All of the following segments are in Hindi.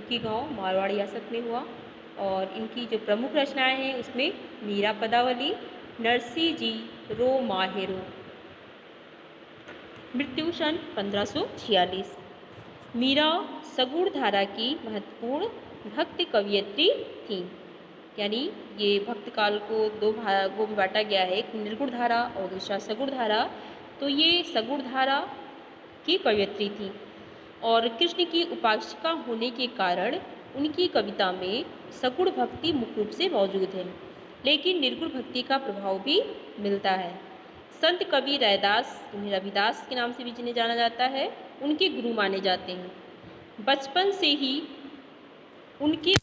चुटकी गाँव मारवाड़ रियासत में हुआ। और इनकी जो प्रमुख रचनाएं हैं उसमें मीरा पदावली, नरसी जी रो माहेरो। मृत्यु सन 1546। मीरा सगुण धारा की महत्वपूर्ण भक्त कवयित्री थी। यानी ये भक्त काल को दो भागों में बांटा गया है, एक निर्गुण धारा और दूसरा सगुण धारा। तो ये सगुण धारा की कवयित्री थी और कृष्ण की उपासिका होने के कारण उनकी कविता में सगुण भक्ति मुख्य रूप से मौजूद है, लेकिन निर्गुण भक्ति का प्रभाव भी मिलता है। संत कवि रैदास, उन्हें रविदास के नाम से भी जिन्हें जाना जाता है, उनके गुरु माने जाते हैं। बचपन से ही उनकी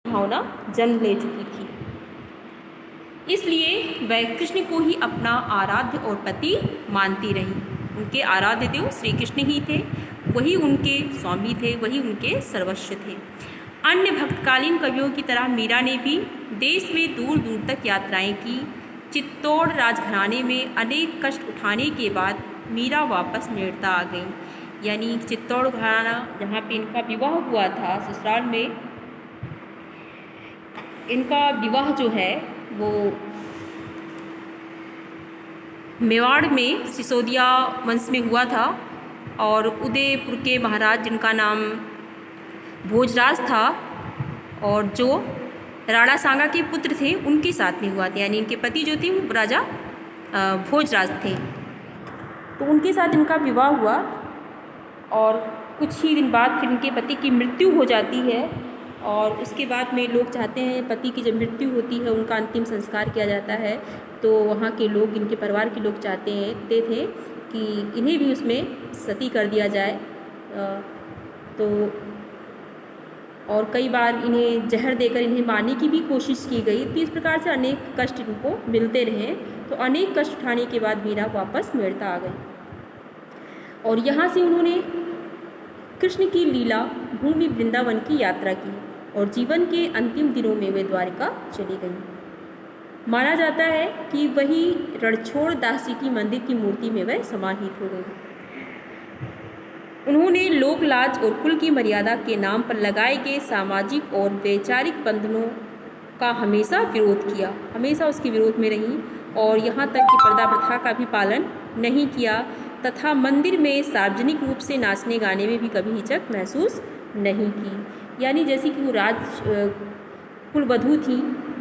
भावना जन्म ले चुकी थी, इसलिए वह कृष्ण को ही अपना आराध्य और पति मानती रही। उनके आराध्य देव श्री कृष्ण ही थे, वही उनके स्वामी थे, वही उनके सर्वस्व थे। अन्य भक्तकालीन कवियों की तरह मीरा ने भी देश में दूर दूर तक यात्राएं की। चित्तौड़ राजघराने में अनेक कष्ट उठाने के बाद मीरा वापस मेड़ता आ गई। यानी चित्तौड़ घराना जहाँ पे इनका विवाह हुआ था, ससुराल में इनका विवाह जो है वो मेवाड़ में सिसोदिया वंश में हुआ था और उदयपुर के महाराज जिनका नाम भोजराज था और जो राणा सांगा के पुत्र थे उनके साथ में हुआ था। यानी इनके पति जो थे वो राजा भोजराज थे, तो उनके साथ इनका विवाह हुआ और कुछ ही दिन बाद फिर इनके पति की मृत्यु हो जाती है। और उसके बाद में लोग चाहते हैं पति की जब मृत्यु होती है उनका अंतिम संस्कार किया जाता है, तो वहाँ के लोग, इनके परिवार के लोग चाहते थे कि इन्हें भी उसमें सती कर दिया जाए। तो और कई बार इन्हें जहर देकर इन्हें मारने की भी कोशिश की गई। तो इस प्रकार से अनेक कष्ट इनको मिलते रहे। तो अनेक कष्ट उठाने के बाद मीरा वापस मेड़ता आ गई और यहाँ से उन्होंने कृष्ण की लीला भूमि वृंदावन की यात्रा की और जीवन के अंतिम दिनों में वे द्वारिका चली गई। माना जाता है कि वही रणछोड़ दास जी की मंदिर की मूर्ति में वह समाहित हो गई। उन्होंने लोक लाज और कुल की मर्यादा के नाम पर लगाए गए सामाजिक और वैचारिक बंधनों का हमेशा विरोध किया, हमेशा उसके विरोध में रहीं और यहाँ तक कि पर्दा प्रथा का भी पालन नहीं किया तथा मंदिर में सार्वजनिक रूप से नाचने गाने में भी कभी हिचक महसूस नहीं की। यानी जैसे कि वो कुलवधू थी,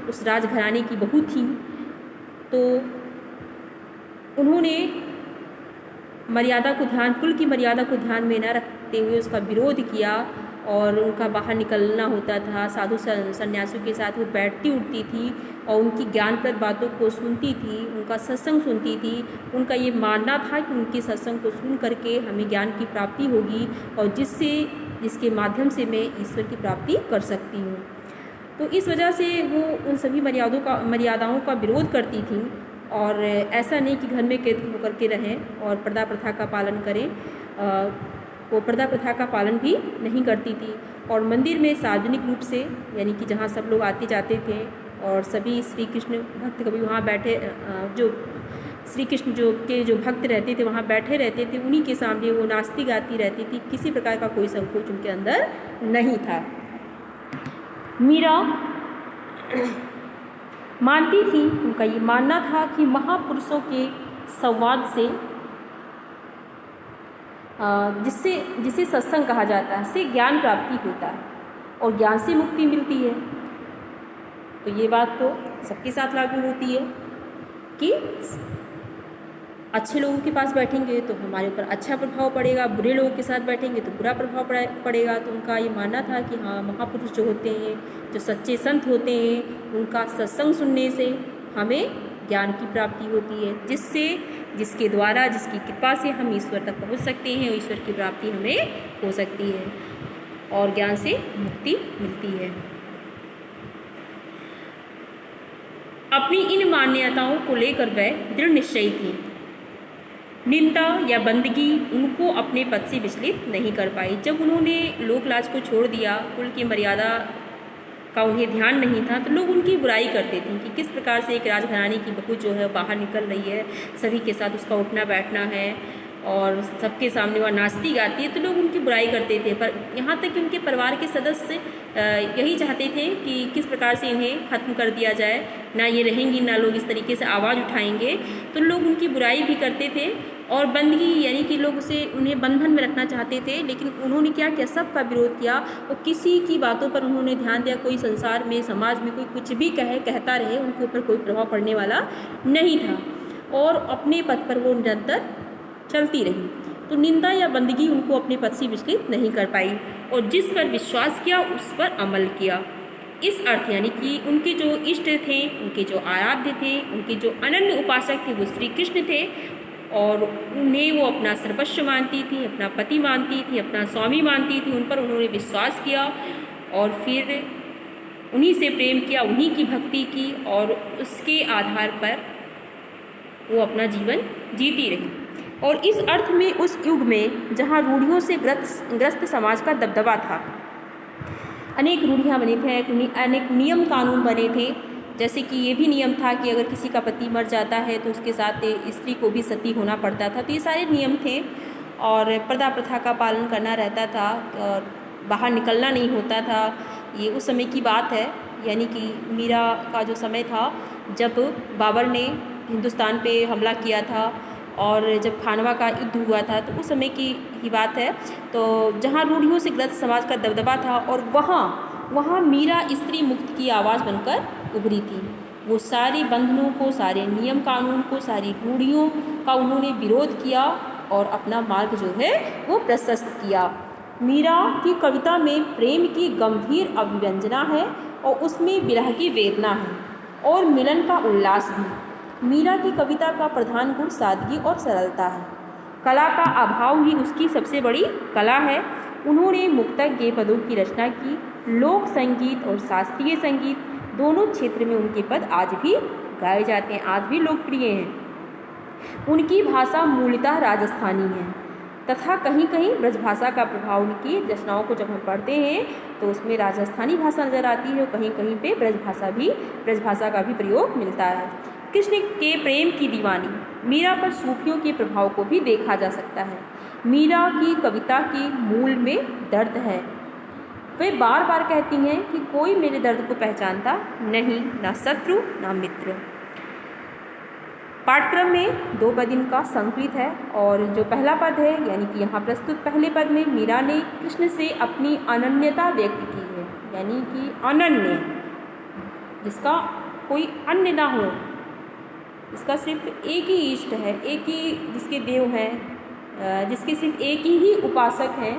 उस राजघराने की बहू थी, तो उन्होंने मर्यादा को कुल की मर्यादा को ध्यान में न रखते हुए उसका विरोध किया और उनका बाहर निकलना होता था। साधु सन्यासियों के साथ वो बैठती उठती थी और उनकी ज्ञानप्रद बातों को सुनती थी, उनका सत्संग सुनती थी। उनका ये मानना था कि उनके सत्संग को सुन करके हमें ज्ञान की प्राप्ति होगी और जिसके माध्यम से मैं ईश्वर की प्राप्ति कर सकती हूँ। तो इस वजह से वो उन सभी मर्यादाओं का विरोध करती थी और ऐसा नहीं कि घर में कैद होकर के रहें और पर्दा प्रथा का पालन करें। वो पर्दा प्रथा का पालन भी नहीं करती थी और मंदिर में सार्वजनिक रूप से, यानी कि जहाँ सब लोग आते जाते थे और सभी श्री कृष्ण भक्त कभी वहाँ बैठे, जो श्री कृष्ण जो भक्त रहते थे वहाँ बैठे रहते थे, उन्हीं के सामने वो नाचती गाती रहती थी। किसी प्रकार का कोई संकोच उनके अंदर नहीं था। मीरा मानती थी, उनका ये मानना था कि महापुरुषों के संवाद से जिसे सत्संग कहा जाता है, से ज्ञान प्राप्ति होता है और ज्ञान से मुक्ति मिलती है। तो ये बात तो सबके साथ लागू होती है कि अच्छे लोगों के पास बैठेंगे तो हमारे ऊपर अच्छा प्रभाव पड़ेगा, बुरे लोगों के साथ बैठेंगे तो बुरा प्रभाव पड़ेगा। तो उनका ये मानना था कि हाँ, महापुरुष जो होते हैं, जो सच्चे संत होते हैं, उनका सत्संग सुनने से हमें ज्ञान की प्राप्ति होती है, जिसके द्वारा, जिसकी कृपा से हम ईश्वर तक पहुंच सकते हैं और ईश्वर की प्राप्ति हमें हो सकती है और ज्ञान से मुक्ति मिलती है। अपनी इन मान्यताओं को लेकर वह दृढ़ निश्चयी थी। निंदा या बंदगी उनको अपने पद से विचलित नहीं कर पाई। जब उन्होंने लोकलाज को छोड़ दिया, कुल की मर्यादा का उन्हें ध्यान नहीं था, तो लोग उनकी बुराई करते थे कि किस प्रकार से एक राजघराने की बहू जो है बाहर निकल रही है, सभी के साथ उसका उठना बैठना है और सबके सामने वह नाचती गाती है, तो लोग उनकी बुराई करते थे। पर यहाँ तक कि उनके परिवार के सदस्य यही चाहते थे कि किस प्रकार से इन्हें ख़त्म कर दिया जाए, ना ये रहेंगी, ना लोग इस तरीके से आवाज़ उठाएंगे, तो लोग उनकी बुराई भी करते थे। और बंदगी यानी कि लोग उन्हें बंधन में रखना चाहते थे, लेकिन उन्होंने क्या किया, सबका विरोध किया और किसी की बातों पर उन्होंने ध्यान दिया। कोई संसार में, समाज में कोई कुछ भी कहता रहे, उनके ऊपर कोई प्रभाव पड़ने वाला नहीं था और अपने पद पर वो निरंतर चलती रही। तो निंदा या बंदगी उनको अपने पद से विचलित नहीं कर पाई और जिस पर विश्वास किया उस पर अमल किया। इस अर्थ यानी कि उनके जो इष्ट थे, उनके जो आराध्य थे, उनके जो अनन्य उपासक थे वो श्री कृष्ण थे और उन्हें वो अपना सर्वस्व मानती थी, अपना पति मानती थी, अपना स्वामी मानती थी। उन पर उन्होंने विश्वास किया और फिर उन्हीं से प्रेम किया, उन्हीं की भक्ति की और उसके आधार पर वो अपना जीवन जीती रही। और इस अर्थ में उस युग में जहाँ रूढ़ियों से ग्रस्त समाज का दबदबा था, अनेक रूढ़ियाँ बने थे, अनेक नियम कानून बने थे। जैसे कि ये भी नियम था कि अगर किसी का पति मर जाता है तो उसके साथ स्त्री को भी सती होना पड़ता था। तो ये सारे नियम थे और पर्दा प्रथा का पालन करना रहता था और बाहर निकलना नहीं होता था। ये उस समय की बात है, यानी कि मीरा का जो समय था जब बाबर ने हिंदुस्तान पे हमला किया था और जब खानवा का युद्ध हुआ था, तो उस समय की ही बात है। तो जहाँ रूढ़ियों से ग्रस्त समाज का दबदबा था और वहाँ मीरा स्त्री मुक्त की आवाज़ बनकर उभरी थी। वो सारे बंधनों को, सारे नियम कानून को, सारी रूढ़ियों का उन्होंने विरोध किया और अपना मार्ग जो है वो प्रशस्त किया। मीरा की कविता में प्रेम की गंभीर अभिव्यंजना है और उसमें विरह की वेदना है और मिलन का उल्लास भी। मीरा की कविता का प्रधान गुण सादगी और सरलता है। कला का अभाव ही उसकी सबसे बड़ी कला है। उन्होंने मुक्तक गेय पदों की रचना की। लोक संगीत और शास्त्रीय संगीत दोनों क्षेत्र में उनके पद आज भी गाए जाते हैं, आज भी लोकप्रिय हैं। उनकी भाषा मूलतः राजस्थानी है तथा कहीं कहीं ब्रजभाषा का प्रभाव, उनकी रचनाओं को जब हम पढ़ते हैं तो उसमें राजस्थानी भाषा नज़र आती है और कहीं कहीं पे ब्रजभाषा का भी प्रयोग मिलता है। कृष्ण के प्रेम की दीवानी, मीरा पर सूफियों के प्रभाव को भी देखा जा सकता है। मीरा की कविता के मूल में दर्द है। वे बार बार कहती हैं कि कोई मेरे दर्द को पहचानता नहीं, ना शत्रु ना मित्र। पाठक्रम में 2 पद इनका संकलित है और जो पहला पद है यानी कि यहाँ प्रस्तुत पहले पद में मीरा ने कृष्ण से अपनी अनन्यता व्यक्त की है, यानी कि अनन्य, जिसका कोई अन्य ना हो, इसका सिर्फ एक ही इष्ट है, एक ही जिसके देव हैं, जिसके सिर्फ एक ही उपासक हैं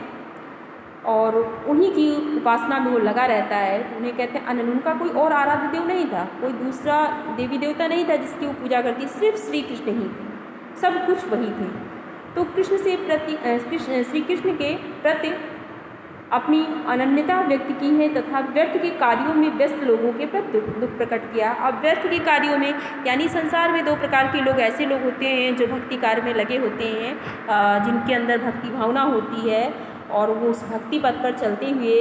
और उन्हीं की उपासना में वो लगा रहता है। तो उन्हें कहते हैं अनन्य। उनका कोई और आराध्य देव नहीं था, कोई दूसरा देवी देवता नहीं था जिसकी वो पूजा करती, सिर्फ श्री कृष्ण ही थे, सब कुछ वही थे। तो कृष्ण से श्री कृष्ण के प्रति अपनी अनन्यता व्यक्त की है तथा व्यर्थ के कार्यों में व्यस्त लोगों के प्रति दुख प्रकट किया। अब व्यर्थ के कार्यों में यानी संसार में 2 प्रकार के लोग ऐसे लोग होते हैं जो भक्ति कार्य में लगे होते हैं, जिनके अंदर भक्ति भावना होती है और वो उस भक्ति पथ पर चलते हुए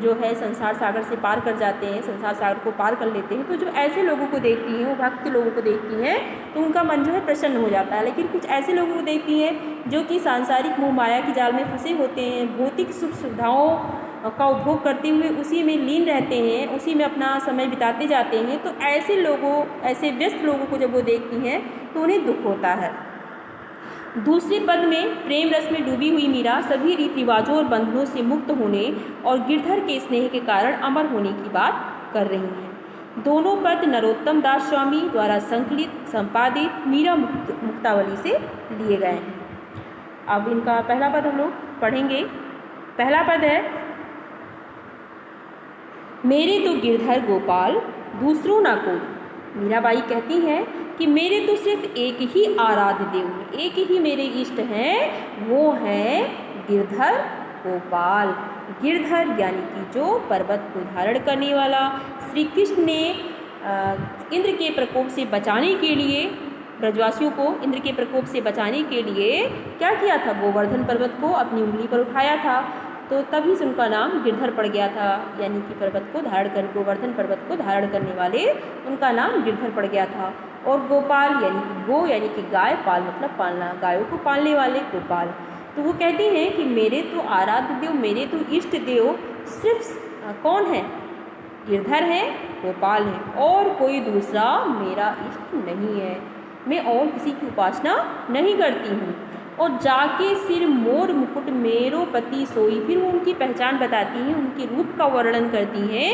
जो है संसार सागर से पार कर जाते हैं, संसार सागर को पार कर लेते हैं। तो जो ऐसे लोगों को देखती हैं, वो भक्त लोगों को देखती हैं तो उनका मन जो है प्रसन्न हो जाता है। लेकिन कुछ ऐसे लोगों को देखती हैं जो कि सांसारिक मोह माया की जाल में फंसे होते हैं, भौतिक सुख सुविधाओं का उपभोग करते हुए उसी में लीन रहते हैं, उसी में अपना समय बिताते जाते हैं। तो ऐसे व्यस्त लोगों को जब वो देखती हैं तो उन्हें दुख होता है। दूसरे पद में प्रेम रस में डूबी हुई मीरा सभी रीति रिवाजों और बंधनों से मुक्त होने और गिरधर के स्नेह के कारण अमर होने की बात कर रही हैं। दोनों पद नरोत्तम दास स्वामी द्वारा संकलित संपादित मीरा मुक्तावली से लिए गए हैं। अब इनका पहला पद हम लोग पढ़ेंगे। पहला पद है, मेरे तो गिरधर गोपाल दूसरों ना कोई। मीराबाई कहती हैं कि मेरे तो सिर्फ एक ही आराध्य देव हैं, एक ही मेरे इष्ट हैं, वो हैं गिरधर गोपाल। गिरधर यानी कि जो पर्वत को धारण करने वाला। श्री कृष्ण ने इंद्र के प्रकोप से बचाने के लिए, ब्रजवासियों को इंद्र के प्रकोप से बचाने के लिए क्या किया था, गोवर्धन पर्वत को अपनी उंगली पर उठाया था तो तभी से उनका नाम गिरधर पड़ गया था, यानी कि पर्वत को धारण कर गोवर्धन पर्वत को धारण करने वाले उनका नाम गिरधर पड़ गया था। और गोपाल यानी कि गो यानी कि गाय, पाल मतलब पालना, गायों को पालने वाले गोपाल। तो वो कहते हैं कि मेरे तो आराध्य देव, मेरे तो इष्ट देव सिर्फ कौन है? गिरधर है, गोपाल है, और कोई दूसरा मेरा इष्ट नहीं है। मैं और किसी की उपासना नहीं करती हूँ। और जाके सिर मोर मुकुट मेरो पति सोई, फिर वो उनकी पहचान बताती हैं, उनके रूप का वर्णन करती हैं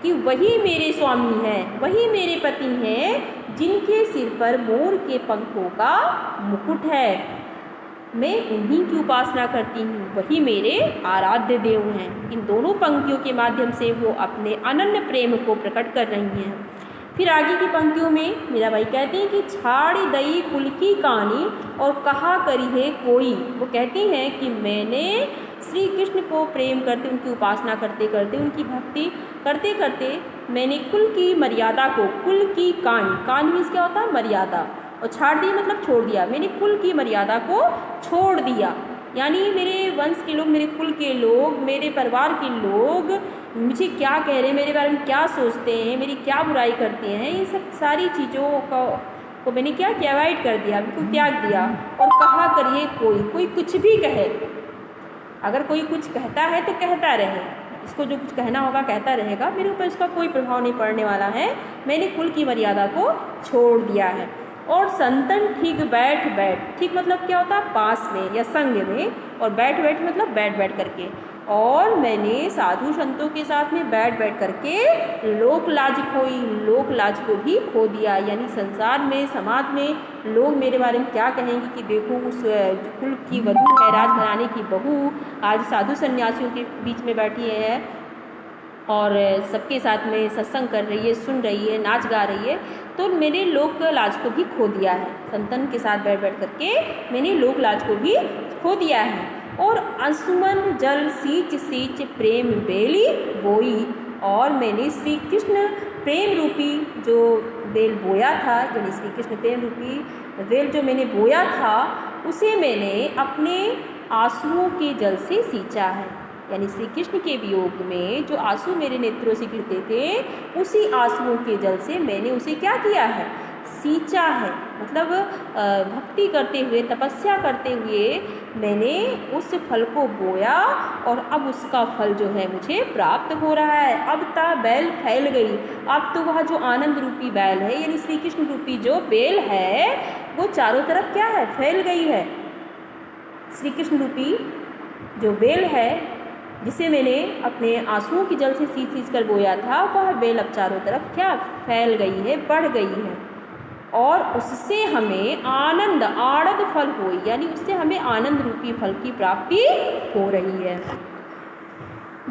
कि वही मेरे स्वामी हैं, वही मेरे पति हैं जिनके सिर पर मोर के पंखों का मुकुट है। मैं उन्हीं की उपासना करती हूँ, वही मेरे आराध्य देव हैं। इन दोनों पंक्तियों के माध्यम से वो अपने अनन्य प्रेम को प्रकट कर रही हैं। फिर आगे की पंक्तियों में मीराबाई कहती हैं कि छाड़ी दई कुल की कहानी और कहा करी है कोई। वो कहती हैं कि मैंने श्री कृष्ण को प्रेम करते, उनकी उपासना करते करते, उनकी भक्ति करते करते मैंने कुल की मर्यादा को, कुल की कान मीन्स क्या होता है? मर्यादा। और छाड़ दी मतलब छोड़ दिया, मैंने कुल की मर्यादा को छोड़ दिया। यानी मेरे वंश के लोग, मेरे कुल के लोग, मेरे परिवार के लोग मुझे क्या कह रहे हैं, मेरे बारे में क्या सोचते हैं, मेरी क्या बुराई करते हैं, ये सब सारी चीज़ों को मैंने क्या किया? अवॉइड कर दिया, बिल्कुल त्याग दिया। और कहा करिए कोई कुछ भी कहे, अगर कोई कुछ कहता है तो कहता रहे, इसको जो कुछ कहना होगा कहता रहेगा, मेरे ऊपर इसका कोई प्रभाव नहीं पड़ने वाला है। मैंने कुल की मर्यादा को छोड़ दिया है। और संतन ठीक बैठ, ठीक मतलब क्या होता है? पास में या संग में, और बैठ मतलब बैठ करके। और मैंने साधु संतों के साथ में बैठ करके लोक लाज खोई, लोक लाज को भी खो दिया। यानी संसार में, समाज में लोग मेरे बारे में क्या कहेंगे कि देखो उस कुल की वधू है, राजघराने की बहू आज साधु सन्यासियों के बीच में बैठी है और सबके साथ में सत्संग कर रही है, सुन रही है, नाच गा रही है। तो मैंने लोक लाज को भी खो दिया है। संतन के साथ बैठ करके मैंने लोक लाज को भी खो दिया है। और अंशुमन जल सींच प्रेम बेली बोई, और मैंने श्री कृष्ण प्रेम रूपी जो बेल बोया था, यानी श्री कृष्ण प्रेम रूपी बेल जो मैंने बोया था, उसे मैंने अपने आंसुओं के जल से सींचा है। यानी श्री कृष्ण के वियोग में जो आंसू मेरे नेत्रों से गिरते थे, उसी आंसुओं के जल से मैंने उसे क्या किया है? सींचा है। मतलब भक्ति करते हुए, तपस्या करते हुए मैंने उस फल को बोया, और अब उसका फल जो है मुझे प्राप्त हो रहा है। अब ता बैल फैल गई, अब तो वह जो आनंद रूपी बैल है, यानी श्री कृष्ण रूपी जो बेल है, वो चारों तरफ क्या है? फैल गई है। श्री कृष्ण रूपी जो बेल है, जिसे मैंने अपने आंसुओं की जल से सींच कर बोया था, वह बेल अब चारों तरफ क्या? फैल गई है, बढ़ गई है। और उससे हमें आनंद आड़द फल हुई, यानी उससे हमें आनंद रूपी फल की प्राप्ति हो रही है।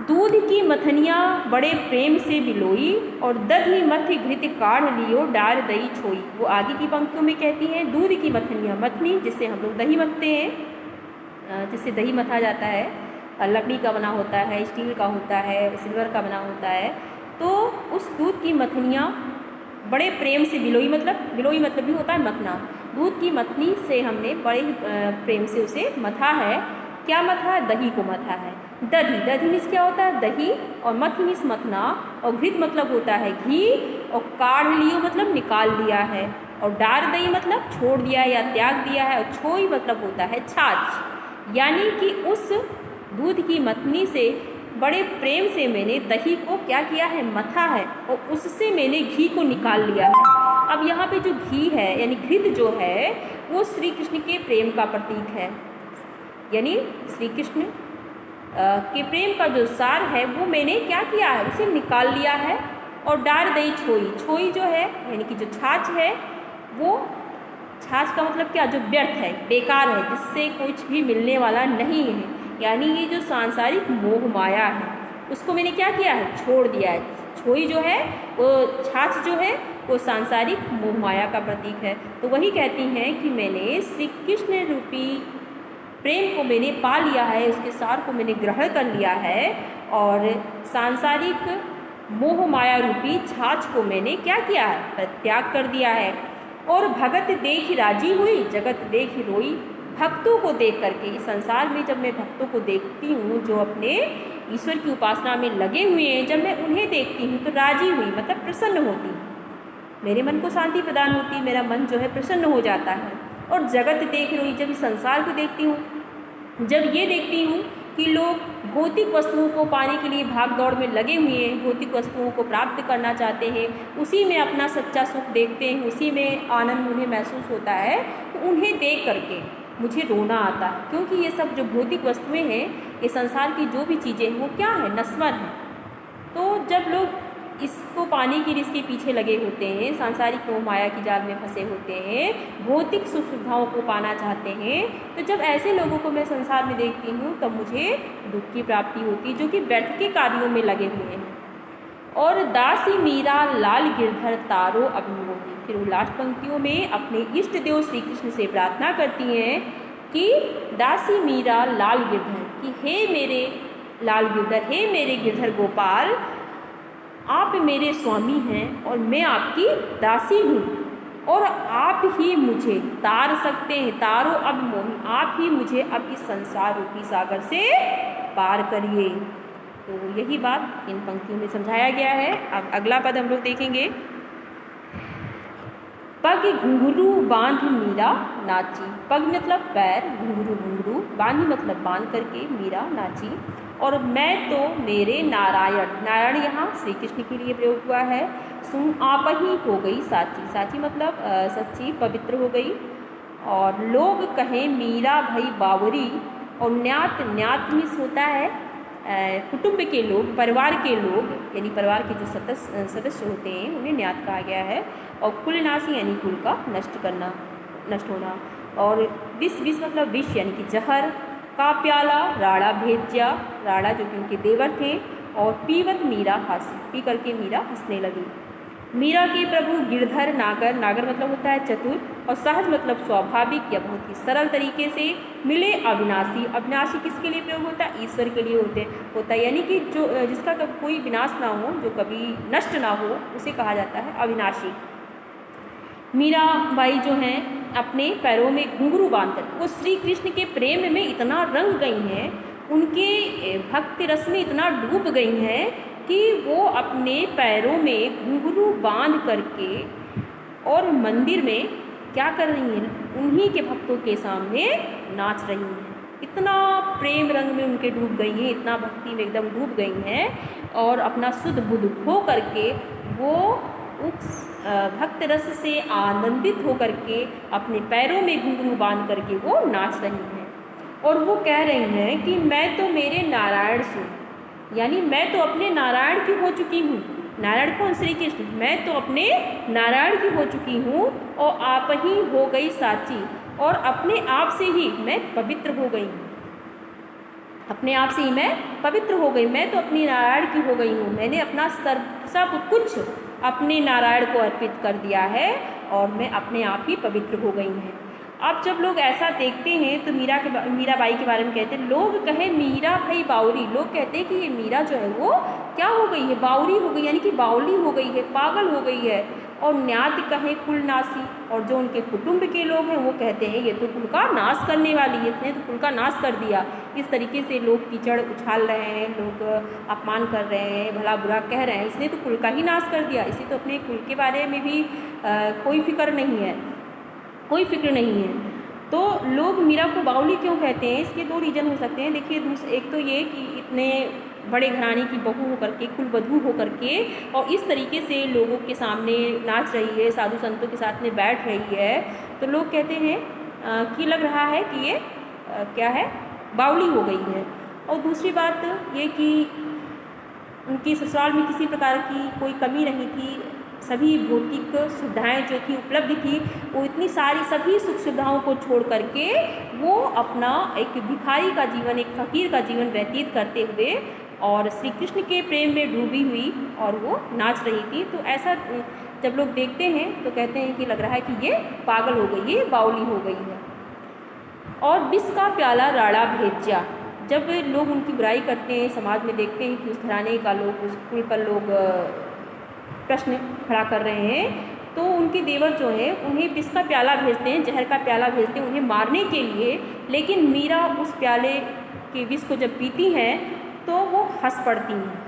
दूध की मथनियाँ बड़े प्रेम से बिलोई, और दही मथि घृत काढ़ लियो डार दही छोई। वो आगे की पंक्तियों में कहती हैं दूध की मथनियाँ, मथनी जिससे हम लोग दही मथते हैं, जिससे दही मथा जाता है, लकड़ी का बना होता है, स्टील का होता है, सिल्वर का बना होता है। तो उस दूध की मथनियाँ बड़े प्रेम से बिलोई मतलब भी होता है मथना। दूध की मथनी से हमने बड़े प्रेम से उसे मथा है। क्या मथा है? दही को मथा है। दही मीन्स क्या होता है? दही, और मथ मीन्स मथना, और घृत मतलब होता है घी, और काढ़ लियो मतलब निकाल लिया है, और डार दही मतलब छोड़ दिया या त्याग दिया है, और छोई मतलब होता है छाछ। यानी कि उस दूध की मथनी से बड़े प्रेम से मैंने दही को क्या किया है? मथा है, और उससे मैंने घी को निकाल लिया है। अब यहाँ पे जो घी है यानी घृत जो है, वो श्री कृष्ण के प्रेम का प्रतीक है। यानी श्री कृष्ण के प्रेम का जो सार है, वो मैंने क्या किया है? उसे निकाल लिया है। और डार दही छोई जो है, यानी कि जो छाछ है, वो छाछ का मतलब क्या? जो व्यर्थ है, बेकार है, जिससे कुछ भी मिलने वाला नहीं है। यानी ये जो सांसारिक मोह माया है, उसको मैंने क्या किया है? छोड़ दिया है। छोई जो है, वो छाछ जो है, वो सांसारिक मोह माया का प्रतीक है। तो वही कहती हैं कि मैंने श्री कृष्ण रूपी प्रेम को मैंने पा लिया है, उसके सार को मैंने ग्रहण कर लिया है, और सांसारिक मोह माया रूपी छाछ को मैंने क्या किया है? त्याग कर दिया है। और भगत देख राजी हुई, जगत देख रोई। भक्तों को देख करके, इस संसार में जब मैं भक्तों को देखती हूँ जो अपने ईश्वर की उपासना में लगे हुए हैं, जब मैं उन्हें देखती हूँ तो राजी हुई मतलब प्रसन्न होती हूँ, मेरे मन को शांति प्रदान होती है, मेरा मन जो है प्रसन्न हो जाता है। और जगत देख रही, जब इस संसार को देखती हूँ, जब ये देखती हूँ कि लोग भौतिक वस्तुओं को पाने के लिए भाग दौड़ में लगे हुए हैं, भौतिक वस्तुओं को प्राप्त करना चाहते हैं, उसी में अपना सच्चा सुख देखते हैं, उसी में आनंद उन्हें महसूस होता है, तो उन्हें देख करके मुझे रोना आता है। क्योंकि ये सब जो भौतिक वस्तुएं हैं, ये संसार की जो भी चीज़ें हैं वो क्या है, नश्वर हैं। तो जब लोग इसको पाने के लिए इसके पीछे लगे होते हैं, सांसारिक मोह माया की जाल में फंसे होते हैं, भौतिक सुख सुविधाओं को पाना चाहते हैं, तो जब ऐसे लोगों को मैं संसार में देखती हूँ तब मुझे दुख की प्राप्ति होती है, जो कि व्यर्थ के कार्यों में लगे हुए हैं। और दासी मीरा लाल गिरधर तारो अभिमोही, फिर वो लास्ट पंक्तियों में अपने इष्ट देव श्री कृष्ण से प्रार्थना करती हैं कि दासी मीरा लाल गिरधर, कि हे मेरे लाल गिरधर, हे मेरे गिरधर गोपाल, आप मेरे स्वामी हैं और मैं आपकी दासी हूँ, और आप ही मुझे तार सकते हैं, तारो अब मोही, आप ही मुझे अब इस संसार रूपी सागर से पार करिए। तो यही बात इन पंक्तियों में समझाया गया है। अब अगला पद हम लोग देखेंगे। पग घुंघरू बांध मीरा नाची, पग मतलब पैर, घुंघरू घुंघरू, बांधी मतलब बांध करके मीरा नाची। और मैं तो मेरे नारायण, नारायण यहाँ श्री कृष्ण के लिए प्रयोग हुआ है, सुन आप ही हो गई साची, साची मतलब सच्ची पवित्र हो गई। और लोग कहें मीरा भई बावरी, और न्यात, न्यात मिस होता है कुटुंब के लोग, परिवार के लोग, यानी परिवार के जो सदस्य होते हैं उन्हें न्यात कहा गया है। और कुलनाशी यानी कुल का नष्ट करना, नष्ट होना। और विष, विष मतलब विष यानी कि जहर का प्याला, राड़ा भेज्या, राड़ा जो कि उनके देवर थे। और पीवत मीरा हंसी, पी करके मीरा हंसने लगी। मीरा के प्रभु गिरधर नागर, नागर मतलब होता है चतुर, और सहज मतलब स्वाभाविक या बहुत ही सरल तरीके से मिले अविनाशी। अविनाशी किसके लिए प्रयोग होता है, ईश्वर के लिए होता है, यानी कि जो जिसका कोई विनाश ना हो, जो कभी नष्ट ना हो, उसे कहा जाता है अविनाशी। मीरा बाई जो हैं अपने पैरों में घुंघरू बांधकर, वो श्री कृष्ण के प्रेम में इतना रंग गई हैं, उनके भक्ति रस में इतना डूब गई हैं कि वो अपने पैरों में घुंघरू बांध करके और मंदिर में क्या कर रही हैं, उन्हीं के भक्तों के सामने नाच रही हैं। इतना प्रेम रंग में उनके डूब गई हैं, इतना भक्ति में एकदम डूब गई हैं, और अपना शुद्ध बुद्ध हो करके वो उस भक्त रस से आनंदित हो करके अपने पैरों में घुंघरू बांध करके वो नाच रही हैं। और वो कह रही हैं कि मैं तो मेरे नारायण से, यानी मैं तो अपने नारायण की हो चुकी हूँ। नारायण कौन, श्री कृष्ण, मैं तो अपने नारायण की हो चुकी हूँ, और आप ही हो गई साची, और अपने आप से ही मैं पवित्र हो गई हूँ, अपने आप से ही मैं पवित्र हो गई, मैं तो अपनी नारायण की हो गई हूँ। मैंने अपना सब कुछ अपने नारायण को अर्पित कर दिया है, और मैं अपने आप ही पवित्र हो गई हूँ। अब जब लोग ऐसा देखते हैं तो मीराबाई के बारे में कहते हैं, लोग कहे मीरा भाई बावरी, लोग कहते हैं कि ये मीरा जो है वो क्या हो गई है, बावरी हो गई, यानी कि बावली हो गई है, पागल हो गई है। और न्यात कहें कुलनाशी, और जो उनके कुटुंब के लोग हैं वो कहते हैं ये तो कुल का नाश करने वाली है, इसने तो कुल का नाश कर दिया। इस तरीके से लोग कीचड़ उछाल रहे हैं, लोग अपमान कर रहे हैं, भला बुरा कह रहे हैं, इसने तो कुल का ही नाश कर दिया, इसे तो अपने कुल के बारे में भी कोई फिक्र नहीं है, कोई फिक्र नहीं है। तो लोग मीरा को बावली क्यों कहते हैं, इसके दो रीज़न हो सकते हैं। देखिए, एक तो ये कि इतने बड़े घराने की बहू होकर के, कुलवधू होकर के, और इस तरीके से लोगों के सामने नाच रही है, साधु संतों के साथ में बैठ रही है, तो लोग कहते हैं कि लग रहा है कि ये क्या है, बावली हो गई है। और दूसरी बात ये कि उनकी ससुराल में किसी प्रकार की कोई कमी नहीं थी, सभी भौतिक सुविधाएं जो थी उपलब्ध थी, वो इतनी सारी सभी सुख सुविधाओं को छोड़ करके वो अपना एक भिखारी का जीवन, एक फकीर का जीवन व्यतीत करते हुए और श्री कृष्ण के प्रेम में डूबी हुई और वो नाच रही थी। तो ऐसा जब लोग देखते हैं तो कहते हैं कि लग रहा है कि ये पागल हो गई है, बावली हो गई है। और विष का प्याला राड़ा भेज्या, जब लोग उनकी बुराई करते हैं, समाज में देखते हैं कि उस घराने का लोग, उस कुल पर लोग प्रश्न खड़ा कर रहे हैं, तो उनके देवर जो हैं उन्हें विष का प्याला भेजते हैं, जहर का प्याला भेजते हैं उन्हें मारने के लिए। लेकिन मीरा उस प्याले के विष को जब पीती हैं तो वो हंस पड़ती हैं,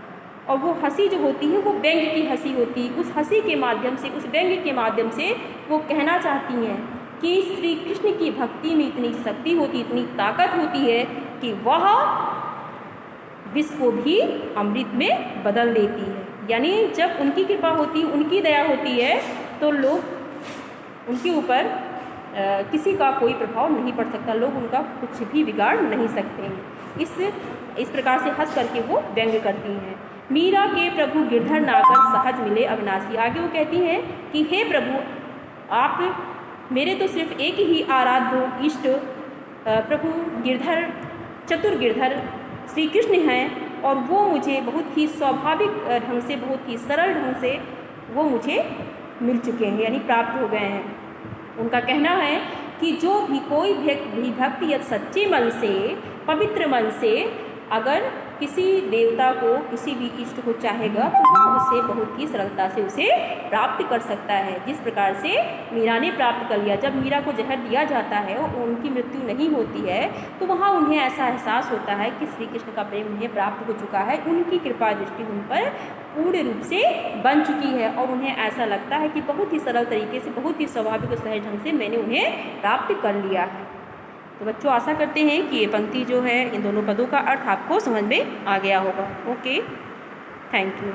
और वो हंसी जो होती है वो व्यंग की हंसी होती है। उस हंसी के माध्यम से, उस व्यंग के माध्यम से वो कहना चाहती हैं कि श्री कृष्ण की भक्ति में इतनी शक्ति होती, इतनी ताकत होती है कि वह विष को भी अमृत में बदल देती है। यानी जब उनकी कृपा होती, उनकी दया होती है तो लोग उनके ऊपर किसी का कोई प्रभाव नहीं पड़ सकता, लोग उनका कुछ भी बिगाड़ नहीं सकते हैं। इस प्रकार से हंस करके वो व्यंग करती हैं। मीरा के प्रभु गिरधर नागर सहज मिले अविनाशी। आगे वो कहती हैं कि हे प्रभु, आप मेरे तो सिर्फ एक ही आराध्य इष्ट प्रभु गिरधर, चतुर गिरधर श्री कृष्ण हैं, और वो मुझे बहुत ही स्वाभाविक ढंग से, बहुत ही सरल ढंग से वो मुझे मिल चुके हैं, यानी प्राप्त हो गए हैं। उनका कहना है कि जो भी कोई भी भक्ति या सच्चे मन से, पवित्र मन से अगर किसी देवता को, किसी भी इष्ट को चाहेगा तो वो उसे बहुत ही सरलता से उसे प्राप्त कर सकता है। जिस प्रकार से मीरा ने प्राप्त कर लिया। जब मीरा को जहर दिया जाता है और उनकी मृत्यु नहीं होती है तो वहाँ उन्हें ऐसा एहसास होता है कि श्री कृष्ण का प्रेम उन्हें प्राप्त हो चुका है, उनकी कृपा दृष्टि उन पर पूर्ण रूप से बन चुकी है, और उन्हें ऐसा लगता है कि बहुत ही सरल तरीके से, बहुत ही स्वाभाविक और सहज ढंग से मैंने उन्हें प्राप्त कर लिया है। तो बच्चों, आशा करते हैं कि ये पंक्ति जो है, इन दोनों पदों का अर्थ आपको समझ में आ गया होगा। Okay, thank you.